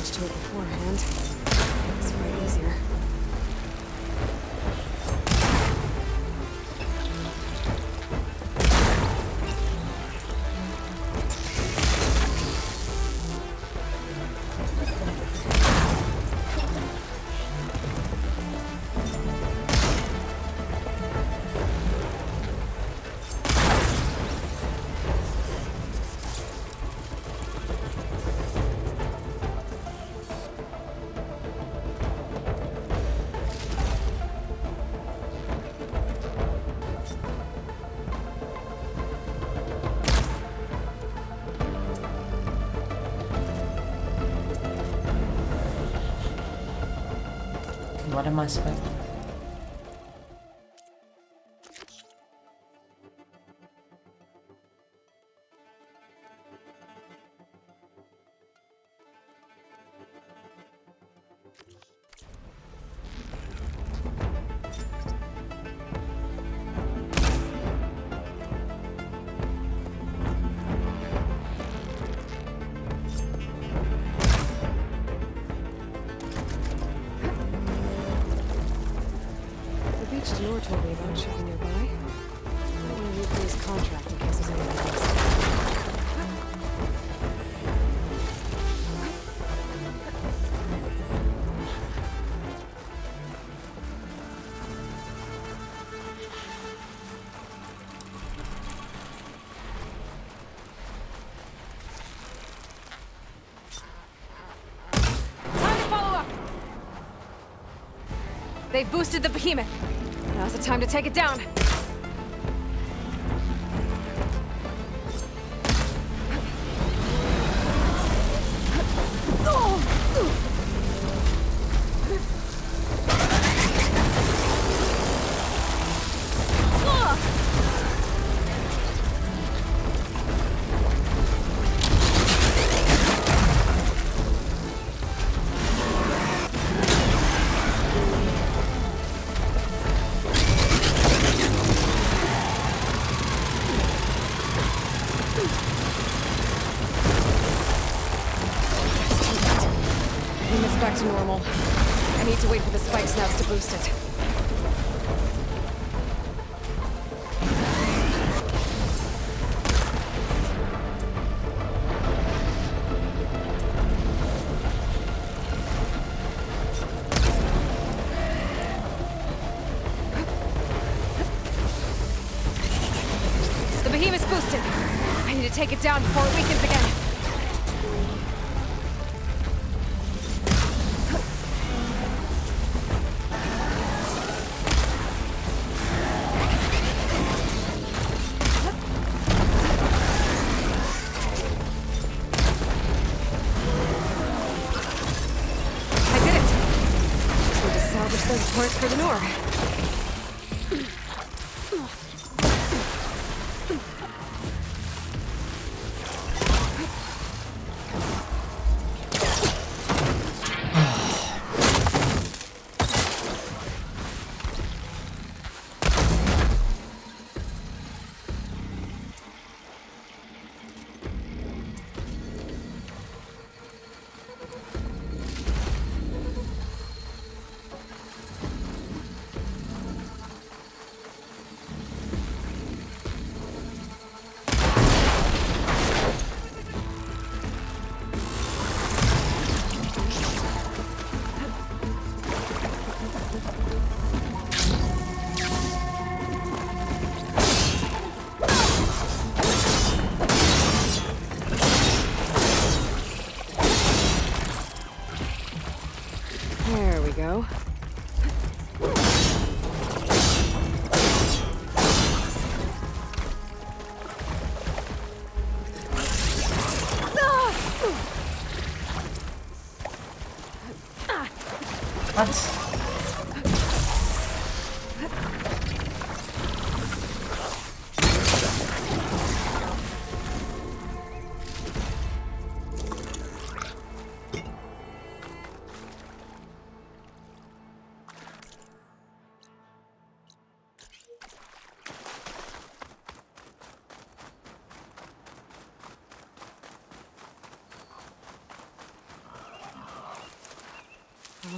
damage to it beforehand. It's way easier. What am I supposed to... Nora told me about should be nearby. I want to read through his contract in case there's anything else. Time to follow up! They've boosted the behemoth. Now's the time to take it down. Back to normal. I need to wait for the spike snouts to boost it. The behemoth's boosted. I need to take it down before it weakens again. Parts for the Nora.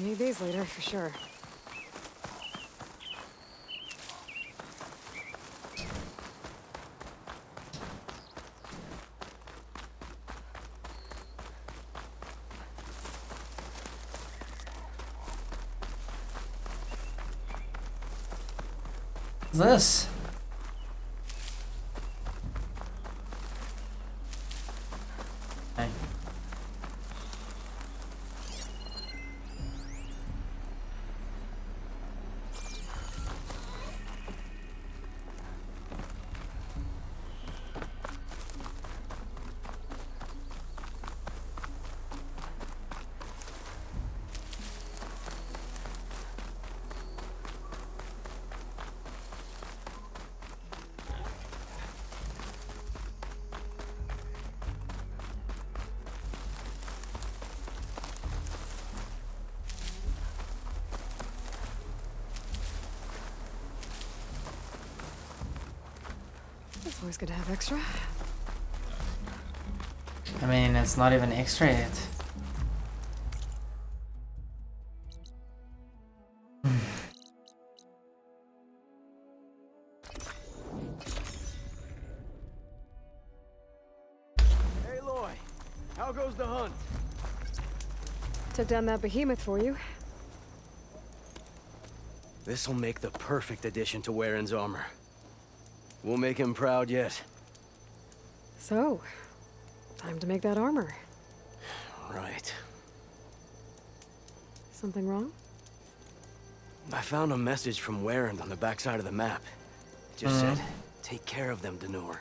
need these later, for sure. What's this? Okay. It's always good to have extra. I mean, it's not even extra yet. Hey, Aloy, how goes the hunt? Took down that behemoth for you. This'll make the perfect addition to Warren's armor. We'll make him proud yet. So, time to make that armor. Right. Something wrong? I found a message from Warren on the backside of the map. It just said, take care of them, Temmur.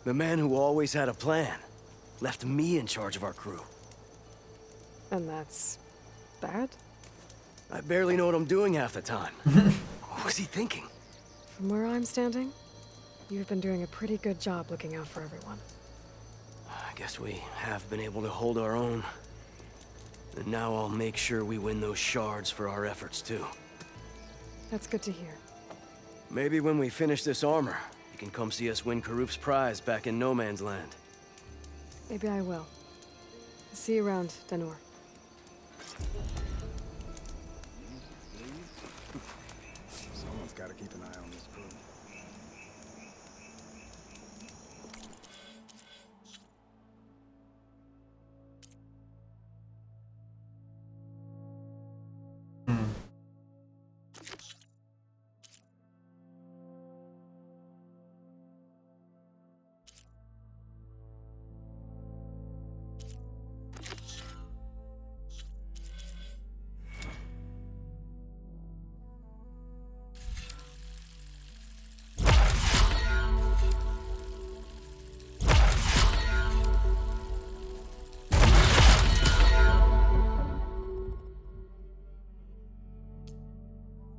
The man who always had a plan left me in charge of our crew. And that's... bad? I barely know what I'm doing half the time. What was he thinking? From where I'm standing, you've been doing a pretty good job looking out for everyone. I guess we have been able to hold our own. And now I'll make sure we win those shards for our efforts, too. That's good to hear. Maybe when we finish this armor, you can come see us win Karuf's prize back in No Man's Land. Maybe I will. See you around, Temmur. Someone's got to keep an eye on this crew.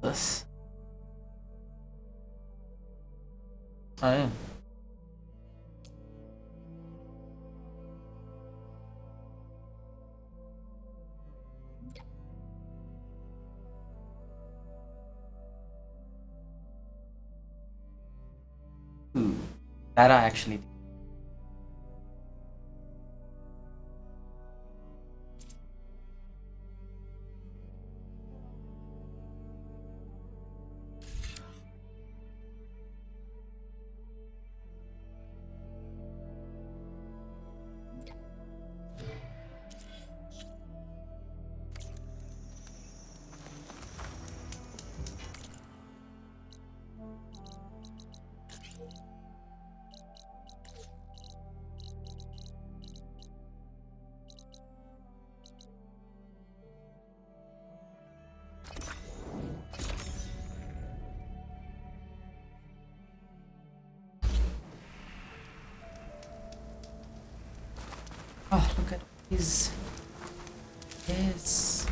This. Oh yeah. That I actually. Oh, look at these. Yes.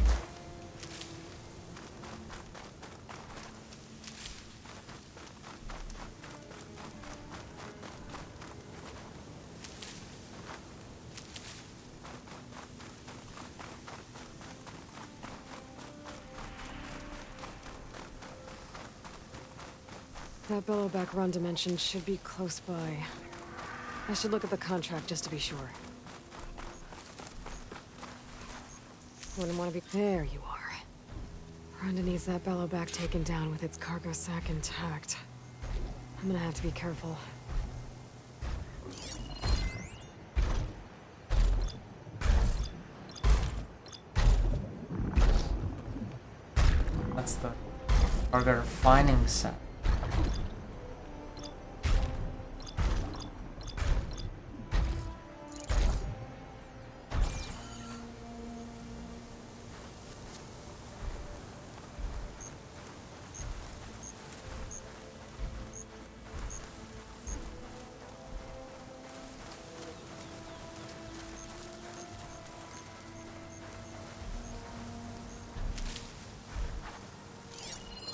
That Bellowback run dimension should be close by. I should look at the contract just to be sure. Wouldn't want to be... There you are. Brenda needs that bellowback taken down with its cargo sack intact. I'm gonna have to be careful. That's the cargo refining set.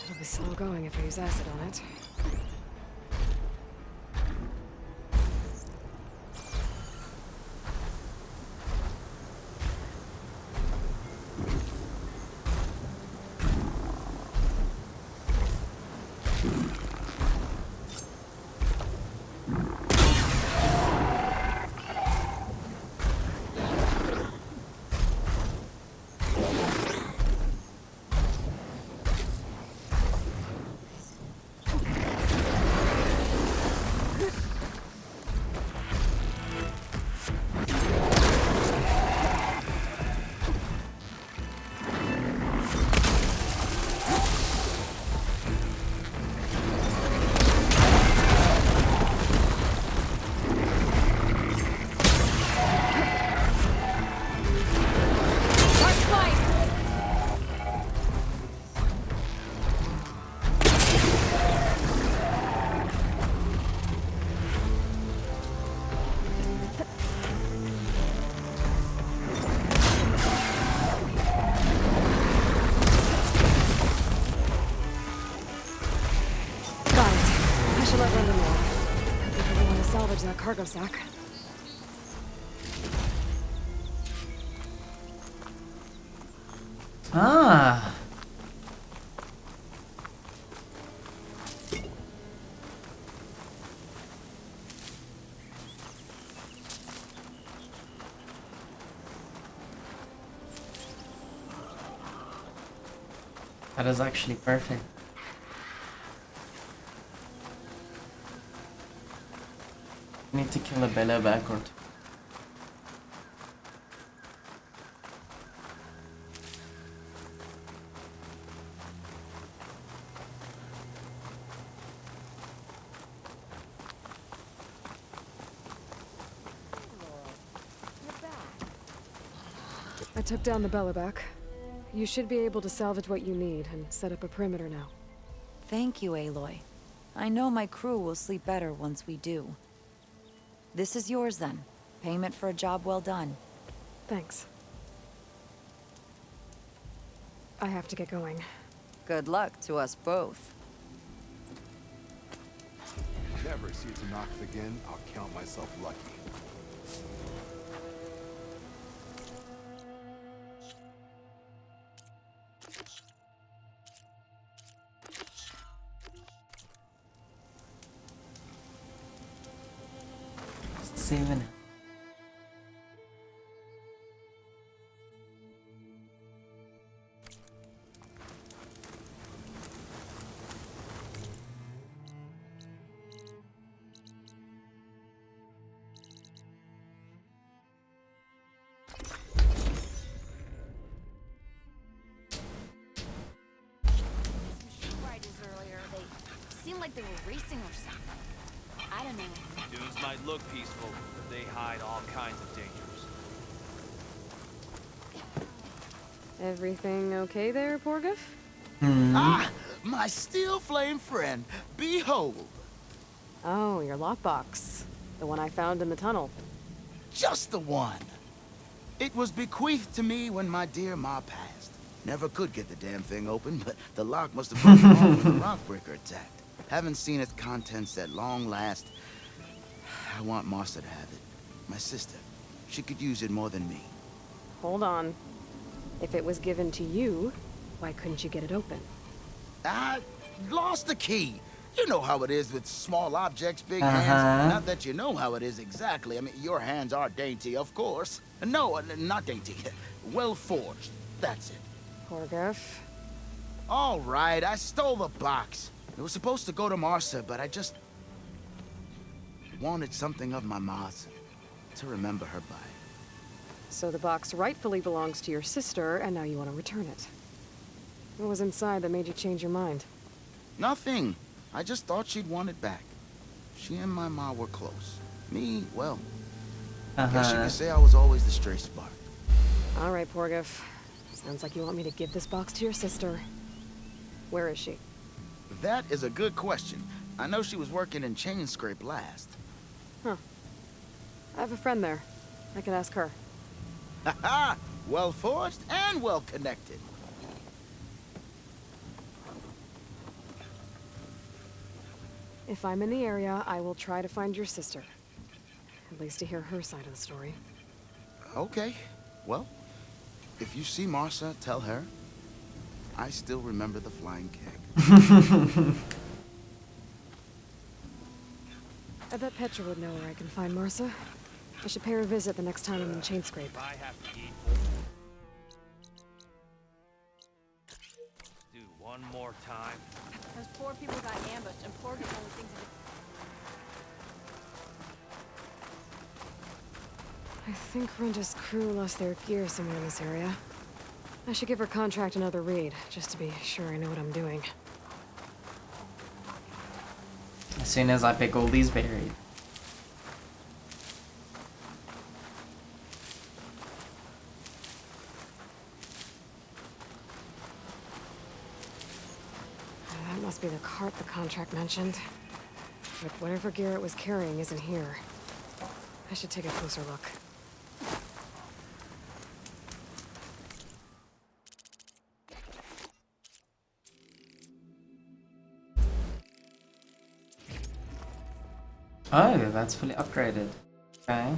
It'll be slow going if I use acid on it. Salvage that cargo sack. Ah. That is actually perfect. Need to kill a bellowback or two. I took down the bellowback. You should be able to salvage what you need and set up a perimeter now. Thank you, Aloy. I know my crew will sleep better once we do. This is yours then. Payment for a job well done. Thanks. I have to get going. Good luck to us both. Never see it knocked again, I'll count myself lucky. Saving it. Earlier, they seemed like they were racing or something. I don't know. Dudes might look peaceful, but they hide all kinds of dangers. Everything okay there, Porguf? Ah, my steel flame friend, behold. Oh, your lockbox. The one I found in the tunnel. Just the one. It was bequeathed to me when my dear ma passed. Never could get the damn thing open, but the lock must have broken off when the rockbreaker attacked. Haven't seen its contents at long last. I want Martha to have it. My sister. She could use it more than me. Hold on. If it was given to you, why couldn't you get it open? I lost the key. You know how it is with small objects, big hands. Not that you know how it is exactly. I mean, your hands are dainty, of course. No, not dainty. Well forged. That's it. Porguf. All right, I stole the box. It was supposed to go to Marsa, but I just wanted something of my ma's to remember her by. So the box rightfully belongs to your sister, and now you want to return it. What was inside that made you change your mind? Nothing. I just thought she'd want it back. She and my ma were close. Me, well, guess you could say I was always the stray spark. All right, Porguf. Sounds like you want me to give this box to your sister. Where is she? That is a good question. I know she was working in Chain Scrape last. Huh. I have a friend there. I could ask her. Haha! Well forged and well connected. If I'm in the area, I will try to find your sister. At least to hear her side of the story. Okay. Well, if you see Marsa, tell her I still remember the flying keg. I bet Petra would know where I can find Marsa. I should pay her a visit the next time I'm in Chain Scrape. If I have to eat. Do one more time. Those poor people got ambushed, and Porguf only thinks of it. I think Renda's crew lost their gear somewhere in this area. I should give her contract another read, just to be sure I know what I'm doing. As soon as I pick all these berries. That must be the cart the contract mentioned. But whatever gear it was carrying isn't here. I should take a closer look. Oh, that's fully upgraded. Okay.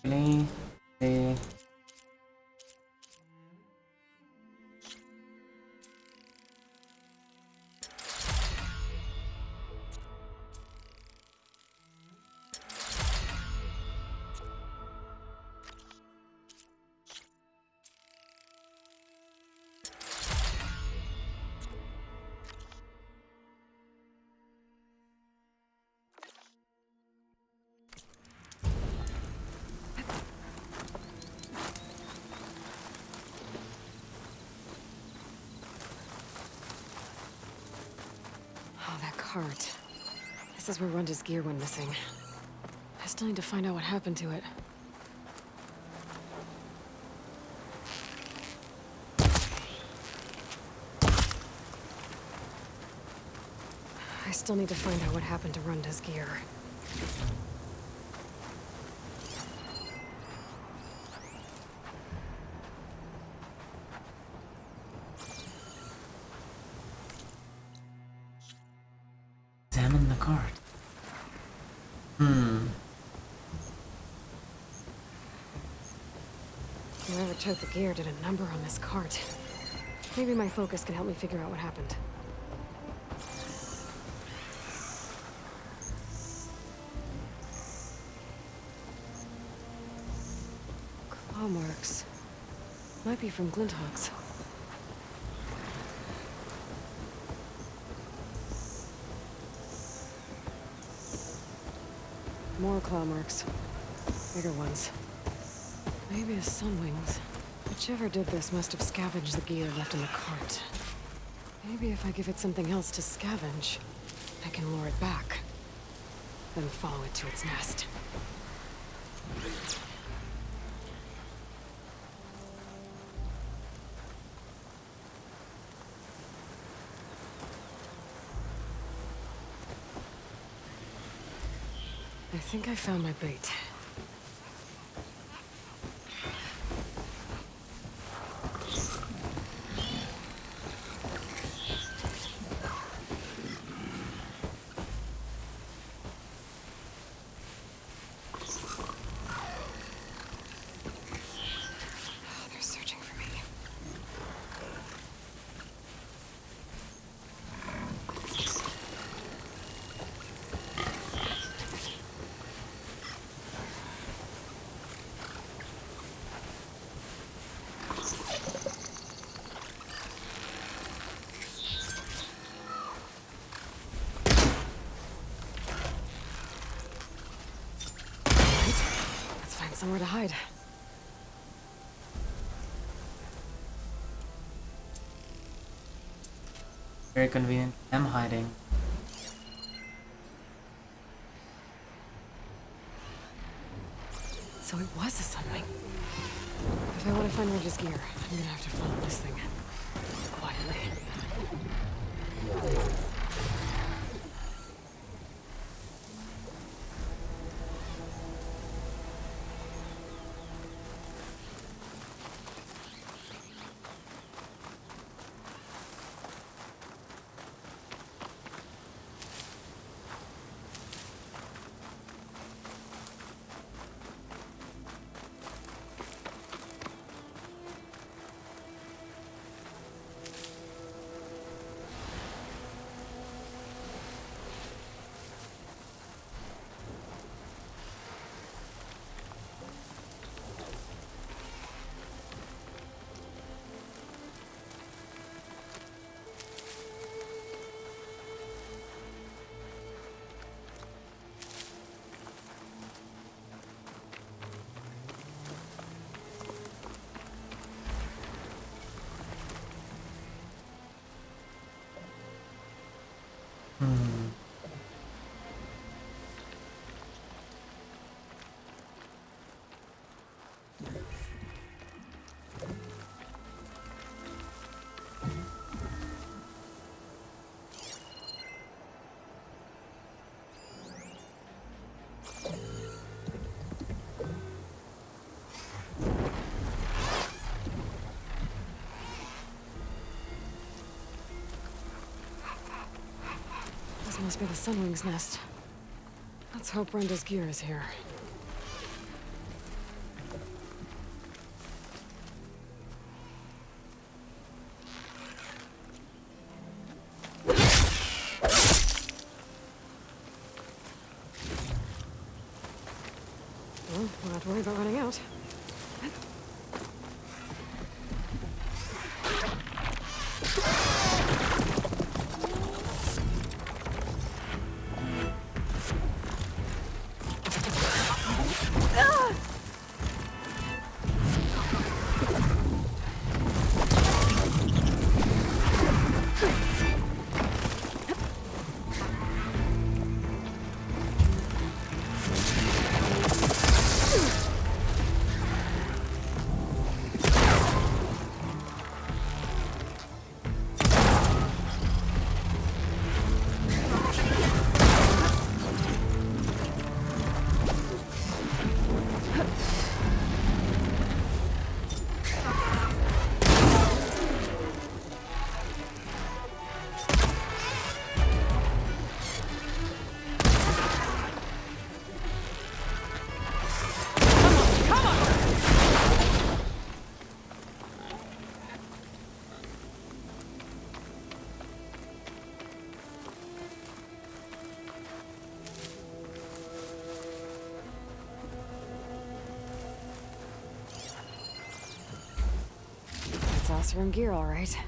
Actually, Cart. This is where Renda's gear went missing. I still need to find out what happened to it. I still need to find out what happened to Renda's gear. examine the card. Whoever took the gear did a number on this cart. Maybe my focus can help me figure out what happened. Claw marks. Might be from Glinthawks. More claw marks. Bigger ones. Maybe a sunwings. Whichever did this must have scavenged the gear left in the cart. Maybe if I give it something else to scavenge, I can lure it back. Then follow it to its nest. I think I found my bait. somewhere to hide. Very convenient. I'm hiding. So it was a sunwing. If I want to find Ridge's gear, I'm gonna have to follow this thing. Quietly. This must be the Sunwing's nest. Let's hope Brenda's gear is here. Well, we'll have to worry about running out. Saucer gear, all right.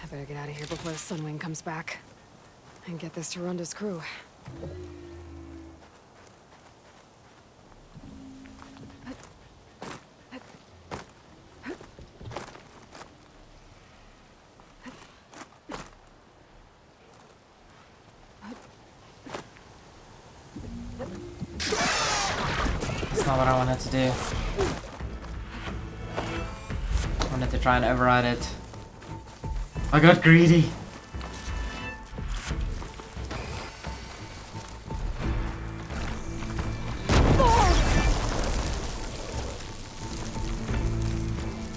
I better get out of here before the Sunwing comes back. And get this to Ronda's crew. That's not what I wanted to do. I wanted to try and override it. I got greedy.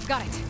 Got it.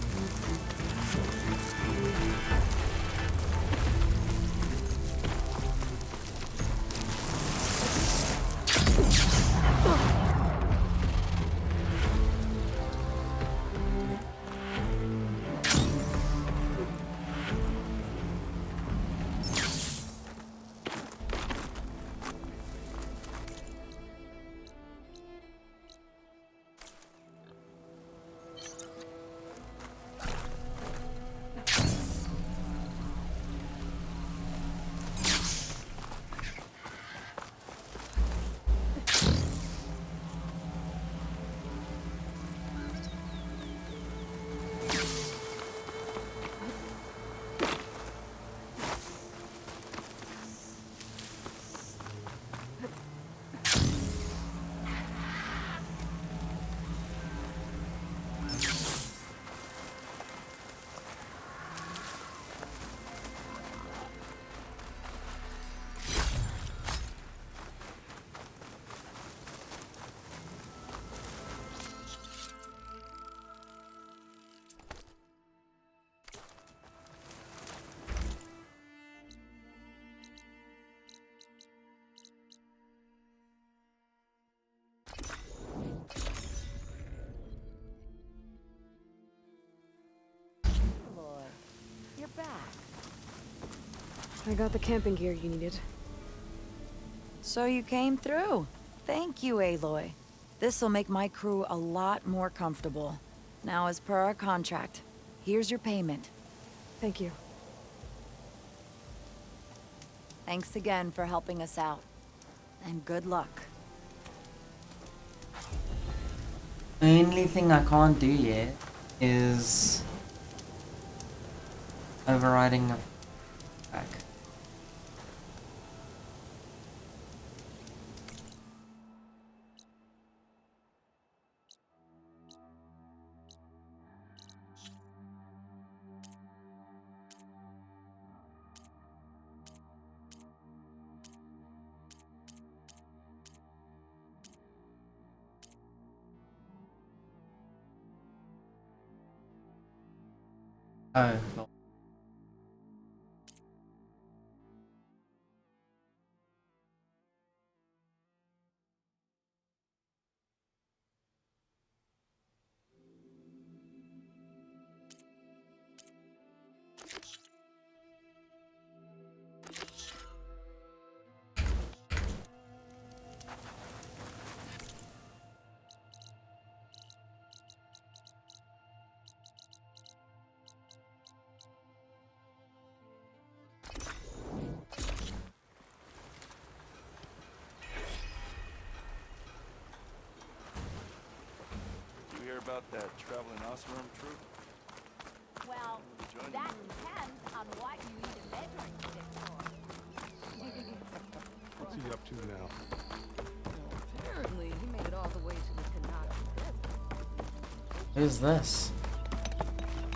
I got the camping gear you needed. So you came through. Thank you, Aloy. This'll make my crew a lot more comfortable. Now, as per our contract, here's your payment. Thank you. Thanks again for helping us out. And good luck. The only thing I can't do yet is overriding a back. Oh, no. You hear about that traveling Osram troop? Well, Join that you. depends on what you eat a measuring stick for. What's he up to now? Apparently, he made it all the way to the Kanata Desert. Who's this?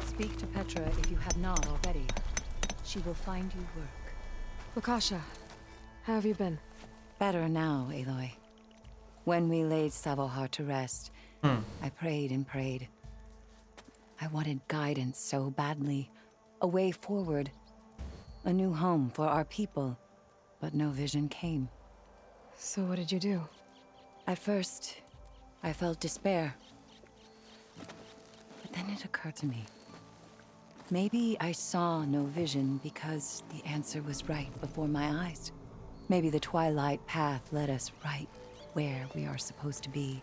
Speak to Petra if you have not already. She will find you work. Lakasha, how have you been? Better now, Aloy. When we laid Salvager to rest, I prayed and prayed. I wanted guidance so badly. A way forward. A new home for our people. But no vision came. So what did you do? At first, I felt despair. But then it occurred to me. Maybe I saw no vision because the answer was right before my eyes. Maybe the Twilight Path led us right where we are supposed to be.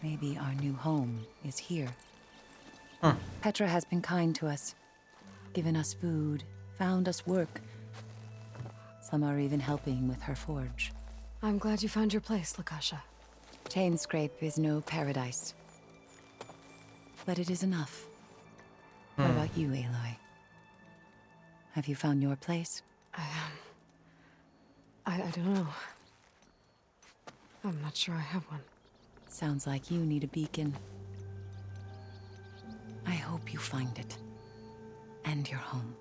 Maybe our new home is here. Petra has been kind to us. Given us food, found us work. Some are even helping with her forge. I'm glad you found your place, Lakasha. Chainscrape is no paradise. But it is enough. What about you, Aloy? Have you found your place? I don't know. I'm not sure I have one. Sounds like you need a beacon. I hope you find it. And your home.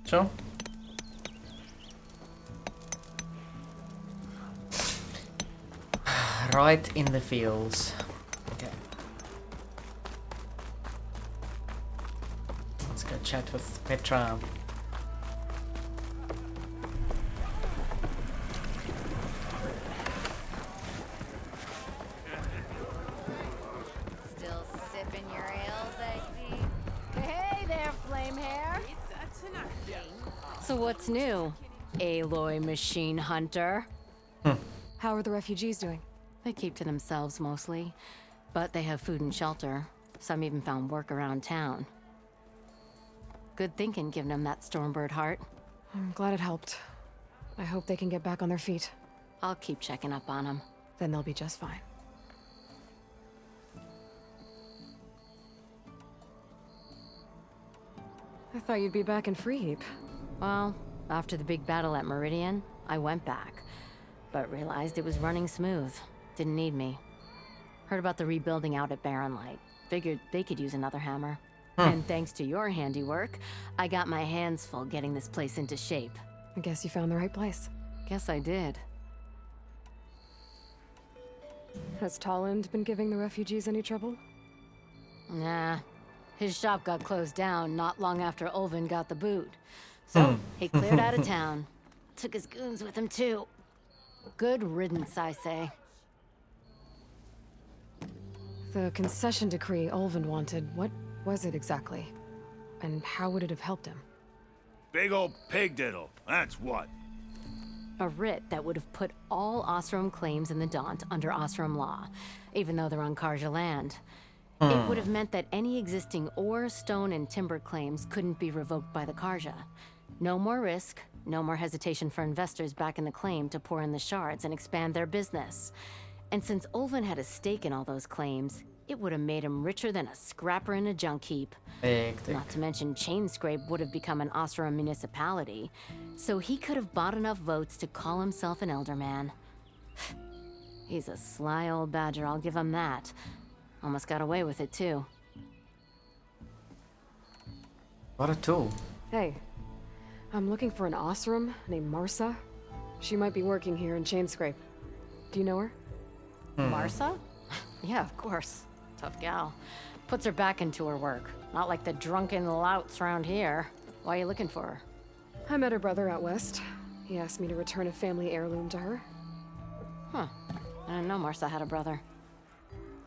Sure. Right in the fields. Okay. Let's go chat with Petra. Still sipping your ales, I see. Hey there, flame hair. So what's new, Aloy machine hunter? How are the refugees doing? They keep to themselves mostly, but they have food and shelter. Some even found work around town. Good thinking, giving them that Stormbird heart. I'm glad it helped. I hope they can get back on their feet. I'll keep checking up on them. Then they'll be just fine. I thought you'd be back in Freeheap. Well, after the big battle at Meridian, I went back, but realized it was running smooth. Didn't need me. Heard about the rebuilding out at Barren Light. Figured they could use another hammer. And thanks to your handiwork, I got my hands full getting this place into shape. I guess you found the right place. Guess I did. Has Tolland been giving the refugees any trouble? Nah. His shop got closed down not long after Ulvin got the boot. So, he cleared out of town. Took his goons with him, too. Good riddance, I say. The concession decree Ulvin wanted, what was it exactly? And how would it have helped him? Big old pig diddle, that's what. A writ that would have put all Osram claims in the Daunt under Osram law, even though they're on Karja land. It would have meant that any existing ore, stone, and timber claims couldn't be revoked by the Karja. No more risk, no more hesitation for investors backing the claim to pour in the shards and expand their business. And since Ulvin had a stake in all those claims, it would have made him richer than a scrapper in a junk heap. Not to mention Chainscrape would have become an Osram municipality, so he could have bought enough votes to call himself an elderman. He's a sly old badger, I'll give him that. Almost got away with it, too. What a tool. Hey, I'm looking for an Osram named Marsa. She might be working here in Chainscrape. Do you know her? Marsa? Yeah, of course. Tough gal. Puts her back into her work. Not like the drunken louts around here. Why are you looking for her? I met her brother out west. He asked me to return a family heirloom to her. Huh. I didn't know Marsa had a brother.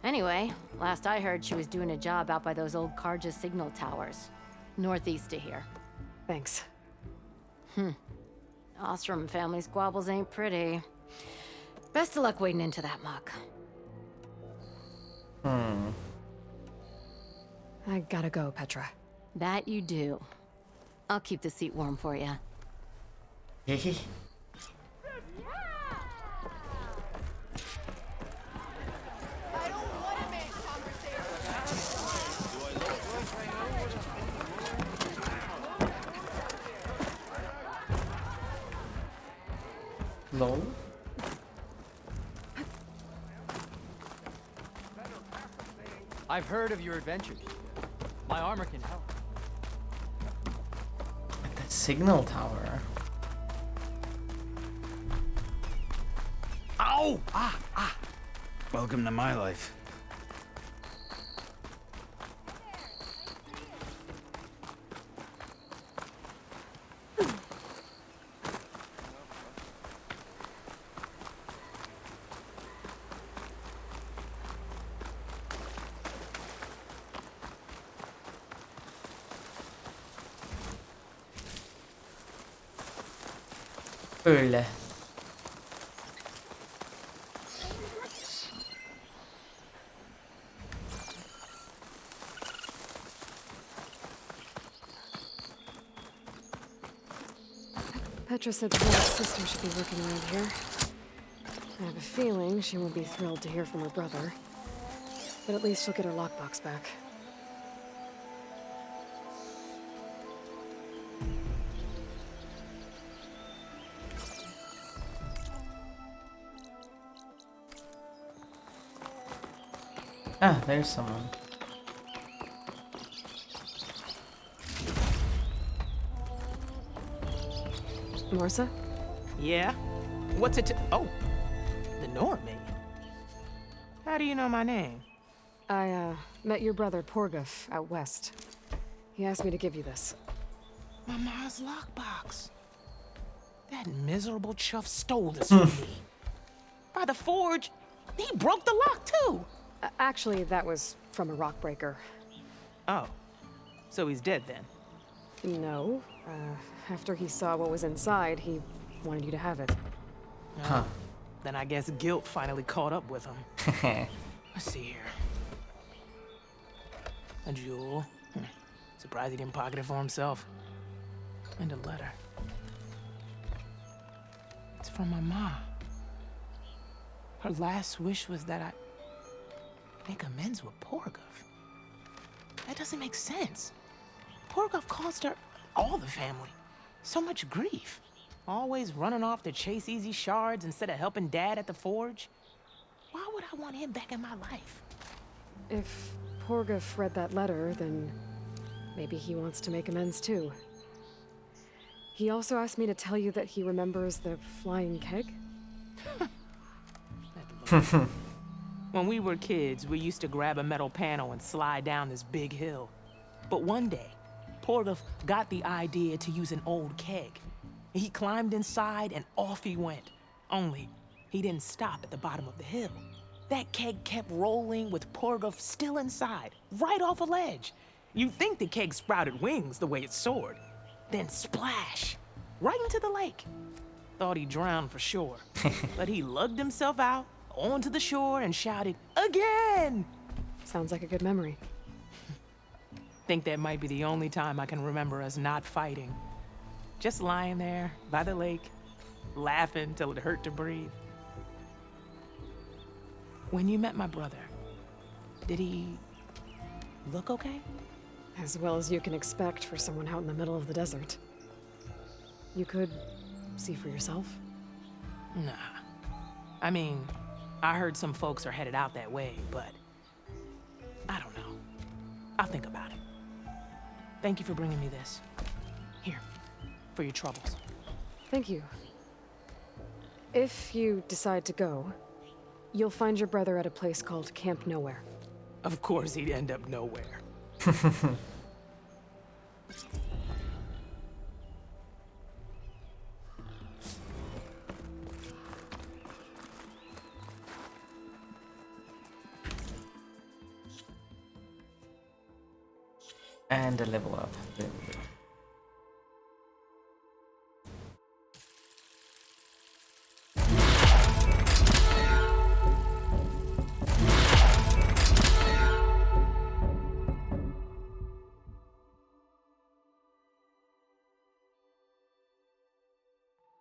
Anyway, last I heard she was doing a job out by those old Karja signal towers. Northeast of here. Thanks. Ostrom family squabbles ain't pretty. Best of luck wading into that muck. I gotta go, Petra. That you do. I'll keep the seat warm for you. Hehe. Lol. I've heard of your adventures. My armor can help. At the signal tower. Ow! Welcome to my life. Öyle. Petra said Paul's sister should be working around here. I have a feeling she won't be thrilled to hear from her brother. But at least she'll get her lockbox back. Ah, there's someone. Marsa? Yeah? What's it oh, the Nora maid. How do you know my name? I, met your brother Porguf out west. He asked me to give you this. My ma's lockbox. That miserable chuff stole this from me. By the forge, he broke the lock too. Actually, that was from a rock breaker. Oh, so he's dead then? No. After he saw what was inside, he wanted you to have it. Huh. Then I guess guilt finally caught up with him. Let's see here. A jewel. Surprised he didn't pocket it for himself. And a letter. It's from my mom. Her last wish was that I make amends with Porguf. That doesn't make sense. Porguf caused her, all the family, so much grief. Always running off to chase easy shards instead of helping Dad at the forge. Why would I want him back in my life? If Porguf read that letter, then maybe he wants to make amends too. He also asked me to tell you that he remembers the flying keg. When we were kids, we used to grab a metal panel and slide down this big hill. But one day, Porguf got the idea to use an old keg. He climbed inside and off he went. Only, he didn't stop at the bottom of the hill. That keg kept rolling with Porguf still inside, right off a ledge. You'd think the keg sprouted wings the way it soared. Then splash! Right into the lake. Thought he drowned for sure. But he lugged himself out onto the shore and shouted, "Again!" Sounds like a good memory. Think that might be the only time I can remember us not fighting. Just lying there by the lake, laughing till it hurt to breathe. When you met my brother, did he look okay? As well as you can expect for someone out in the middle of the desert. You could see for yourself. Nah. I mean, I heard some folks are headed out that way, but I don't know. I'll think about it. Thank you for bringing me this. Here, for your troubles. Thank you. If you decide to go, you'll find your brother at a place called Camp Nowhere. Of course he'd end up nowhere. And a level up.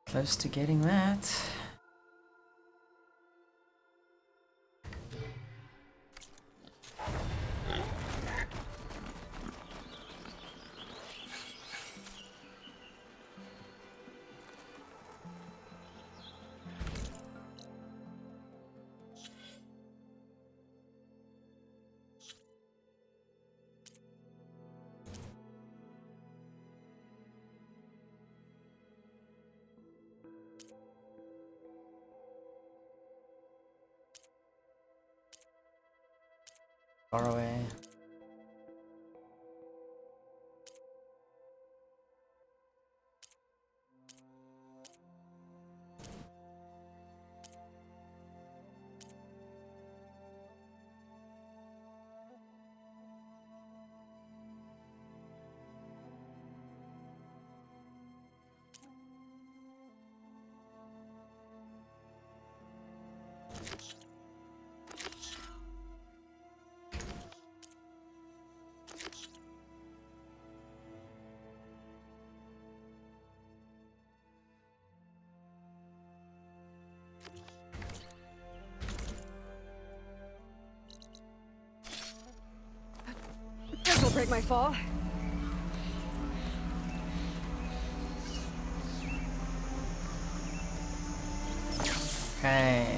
Close to getting that. Far away. This will break my fall. Okay.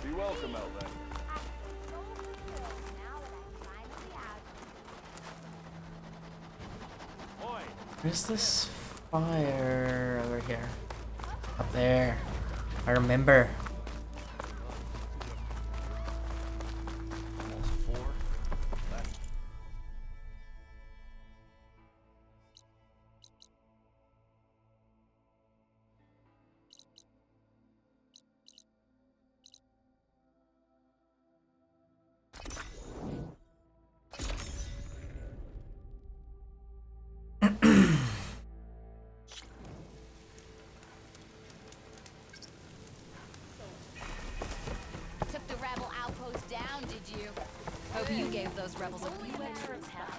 Be welcome, Aloy. Where's this fire over here? Up there. I remember. Almost 4. Left. Took the rebel outpost down, did you? Hope you gave those rebels a few extra taps.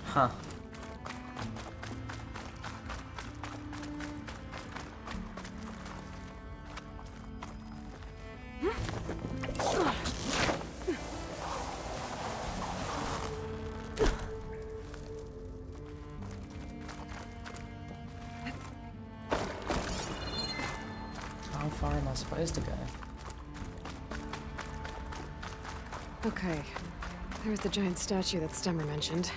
Huh. ways to go. Okay. There's the giant statue that Temmur mentioned.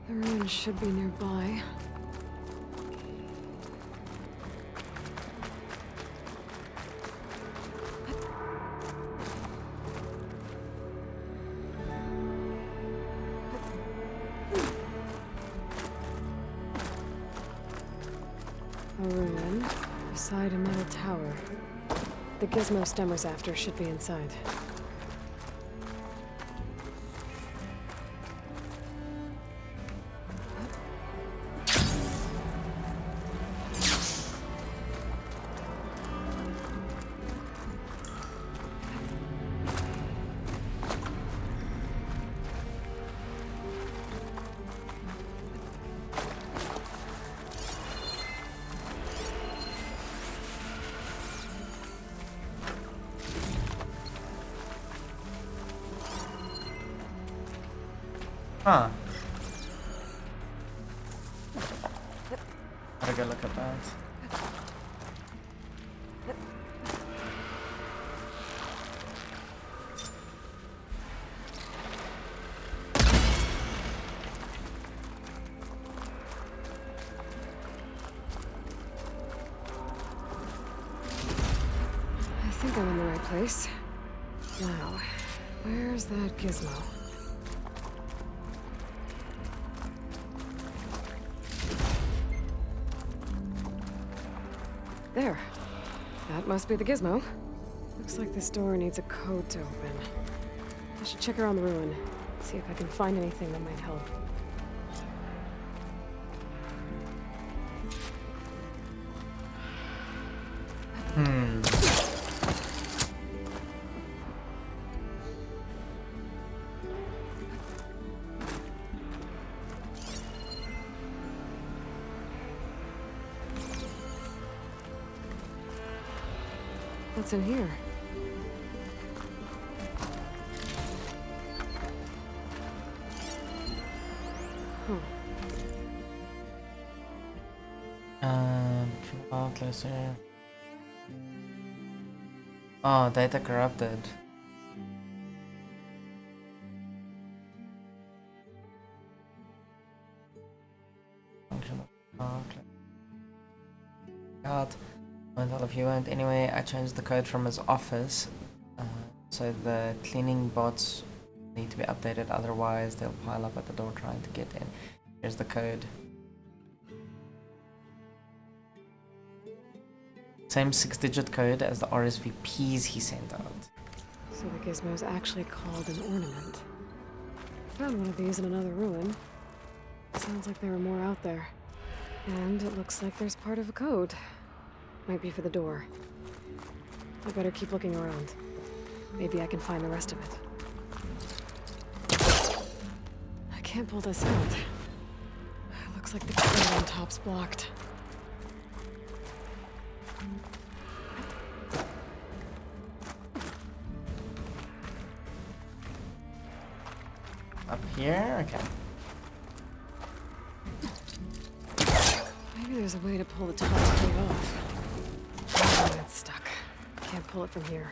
The ruin should be nearby. A ruin beside a metal tower. The gizmo Temmur's after should be inside. Huh. Gotta go look at that. I think I'm in the right place. Now, where's that gizmo? There. That must be the gizmo. Looks like this door needs a code to open. I should check around the ruin, see if I can find anything that might help. What's in here? Closer. Oh, data corrupted. Function of God. Won't tell if you won't. Anyway, I changed the code from his office, so the cleaning bots need to be updated. Otherwise, they'll pile up at the door trying to get in. Here's the code. Same 6-digit code as the RSVPs he sent out. So the gizmo is actually called an ornament. Found one of these in another ruin. Sounds like there are more out there. And it looks like there's part of a code. Might be for the door. I better keep looking around. Maybe I can find the rest of it. I can't pull this out. It looks like the code on top's blocked. Up here? Okay. Maybe there's a way to pull the top plate off. Oh, it's stuck. Can't pull it from here.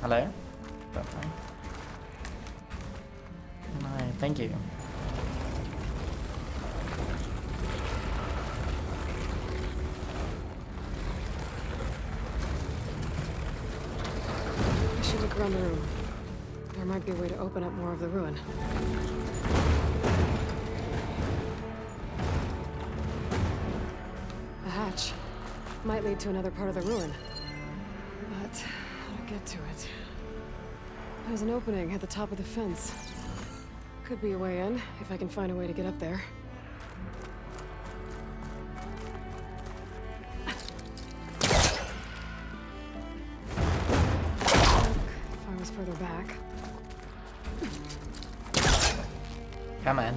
Hello? No, thank you. I should look around the room. There might be a way to open up more of the ruin. A hatch. Might lead to another part of the ruin. But how to get to it? There's an opening at the top of the fence. Could be a way in, if I can find a way to get up there. If I was further back. Come on.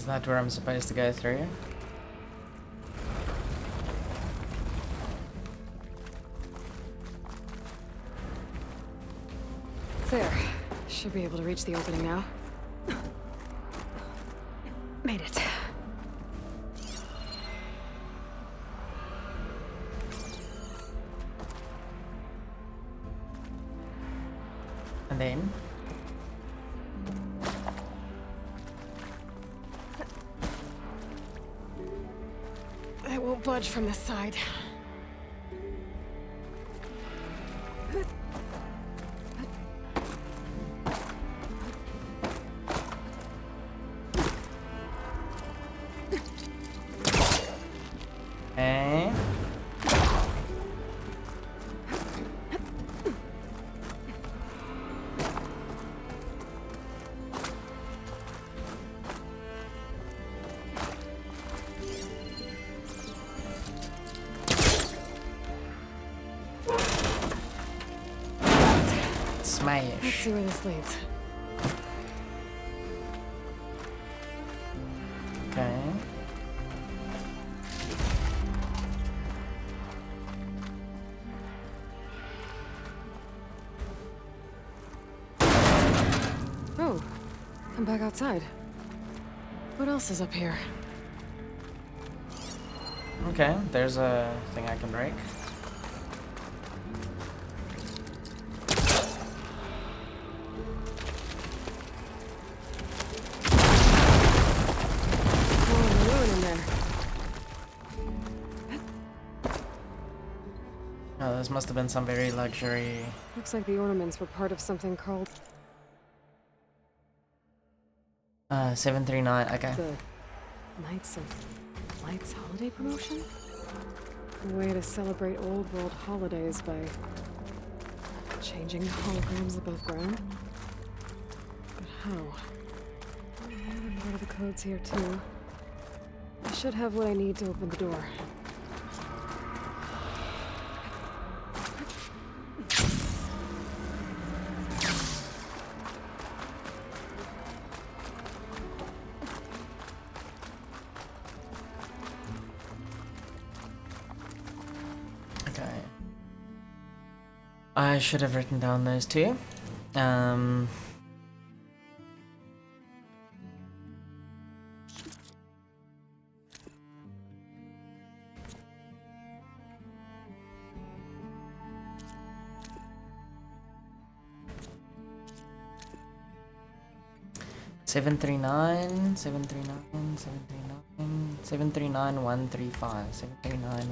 Is that where I'm supposed to go through? There. Should be able to reach the opening now. Made it. And then? I won't budge from this side. Okay. Smash. Let's see where this leads. Okay. Oh, I'm back outside. What else is up here? Okay, there's a thing I can break. Oh, this must have been some very luxury. Looks like the ornaments were part of something called 739, okay. the Knights of Lights holiday promotion? A way to celebrate old world holidays by changing the holograms above ground? But how? Maybe part of the code's here too. I should have what I need to open the door. I should have written down those two. Seven three nine 135 739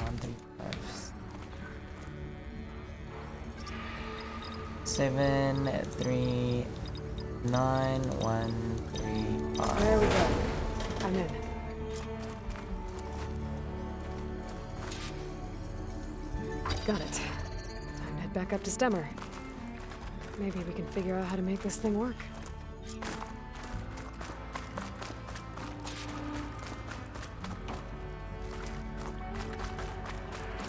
135. There we go. I'm in. Got it. Time to head back up to Temmur. Maybe we can figure out how to make this thing work.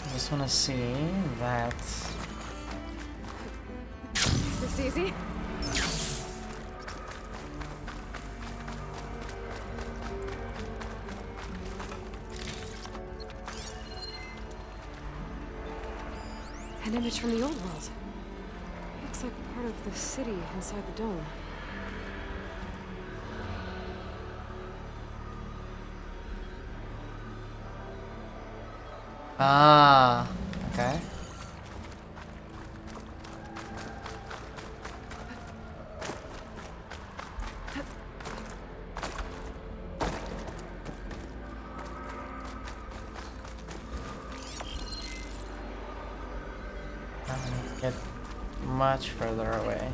I just want to see that. Is this easy? An image from the old world. Looks like part of the city inside the dome. Ah, okay. Get much further away.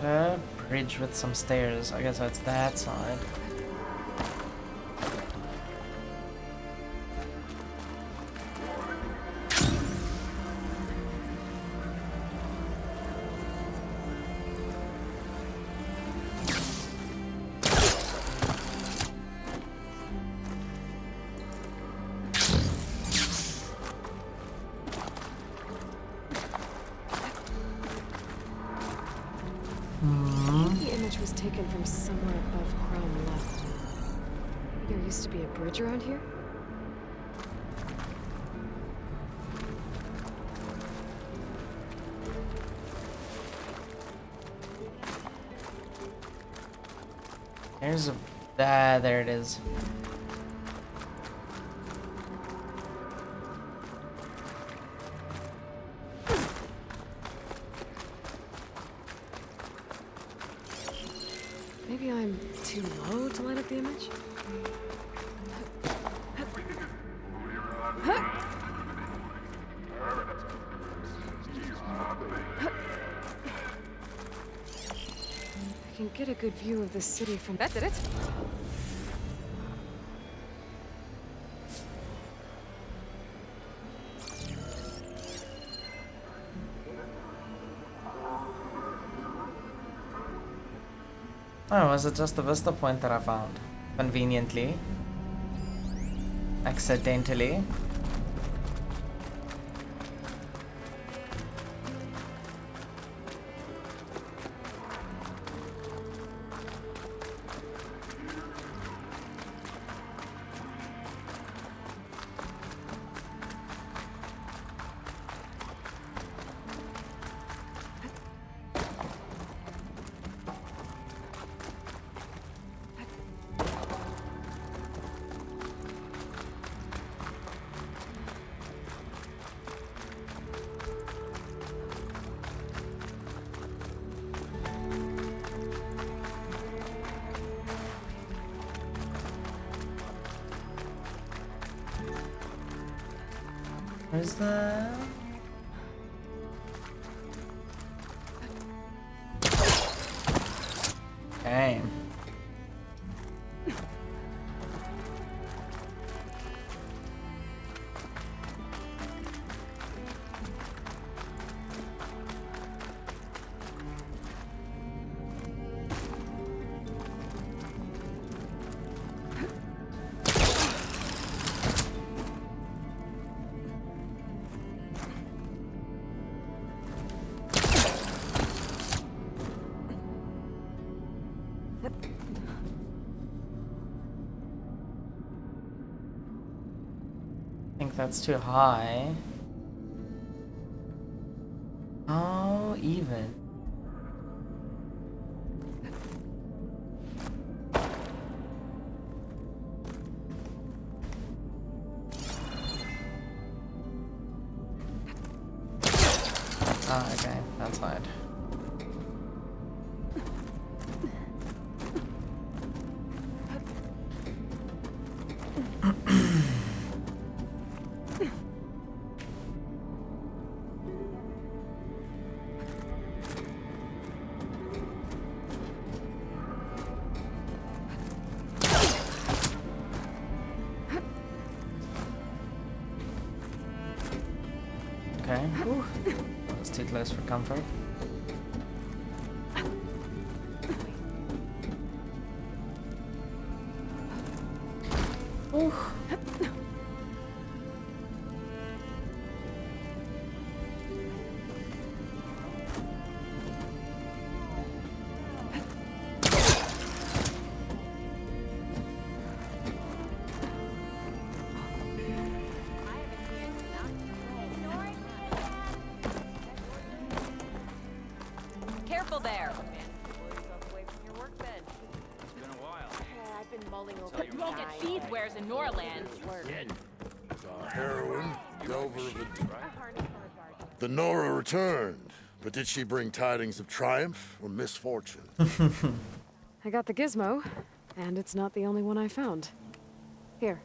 Got a bridge with some stairs. I guess that's that side. Was taken from somewhere above Chrome left. There used to be a bridge around here? There's a... Ah, there it is. Maybe I'm too low to light up the image? I can get a good view of the city from... That did it! Oh, was it just the vista point that I found? Conveniently. Accidentally. Where's the... Okay. I think that's too high. Oh, even. Oh, okay, that's fine. Okay. Ooh. That's too close for comfort. Ooh. Careful there. You won't get these wares in Nora land. Heroine, Delver of the Nora returned, but did she bring tidings of triumph or misfortune? I got the gizmo, and it's not the only one I found. Here.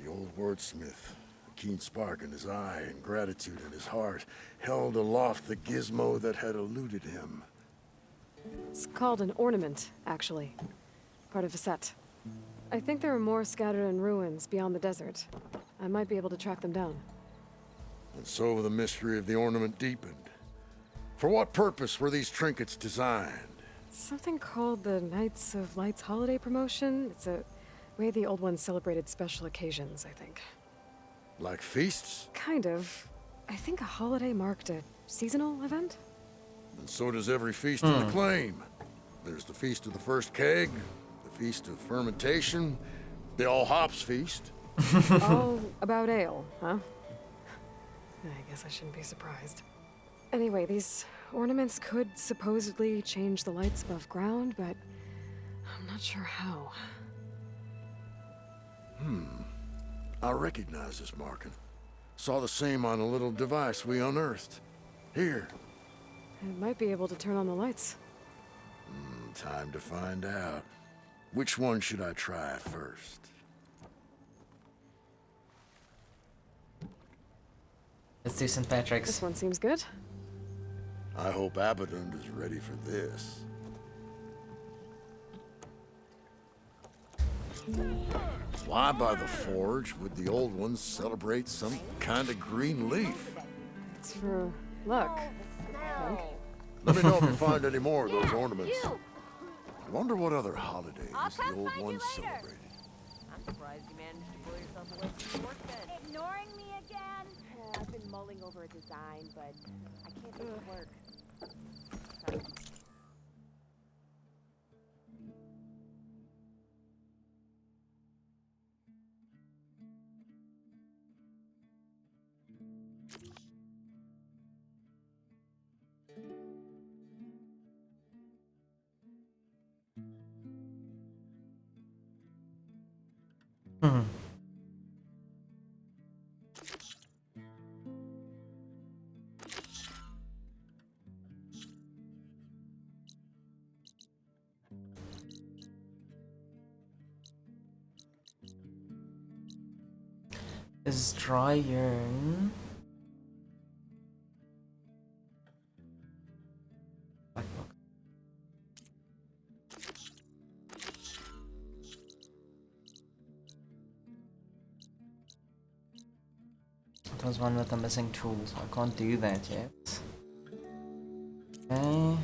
The old wordsmith, a keen spark in his eye and gratitude in his heart, held aloft the gizmo that had eluded him. It's called an ornament, actually. Part of a set. I think there are more scattered in ruins beyond the desert. I might be able to track them down. And so the mystery of the ornament deepened. For what purpose were these trinkets designed? Something called the Knights of Light's holiday promotion. It's a way the old ones celebrated special occasions, I think. Like feasts? Kind of. I think a holiday marked a seasonal event? And so does every feast in the claim. There's the Feast of the First Keg, the Feast of Fermentation, the All Hops Feast. All about ale, huh? I guess I shouldn't be surprised. Anyway, these ornaments could supposedly change the lights above ground, but I'm not sure how. I recognize this marking. Saw the same on a little device we unearthed. Here. It might be able to turn on the lights. Time to find out. Which one should I try first? Let's do St. Patrick's. This one seems good. I hope Abaddon is ready for this. Why by the forge would the old ones celebrate some kind of green leaf? It's for luck, I think. Let me know if you find any more of those ornaments. I wonder what other holidays the old ones celebrated. I'm surprised you managed to pull yourself away from the work then. Ignoring me again? I've been mulling over a design, but I can't make it work. Sorry. Is dry urine. Black box. It was one with the missing tools. I can't do that yet. Okay.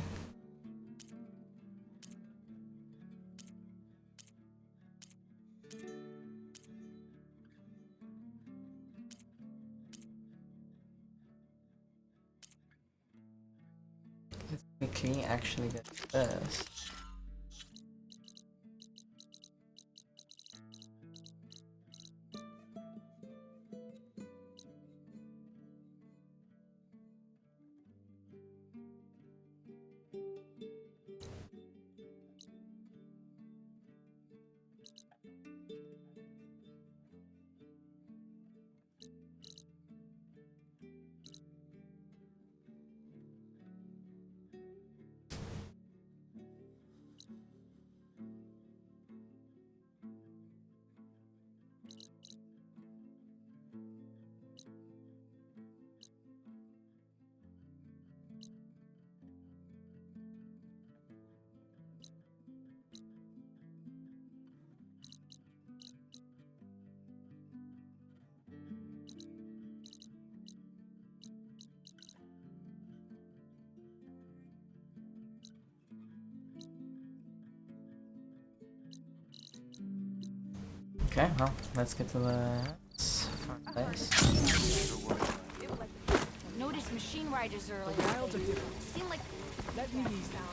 Quickly actually get this. Okay, well, let's get to the fireplace. Noticed machine riders earlier. Seemed like... Let me ease down.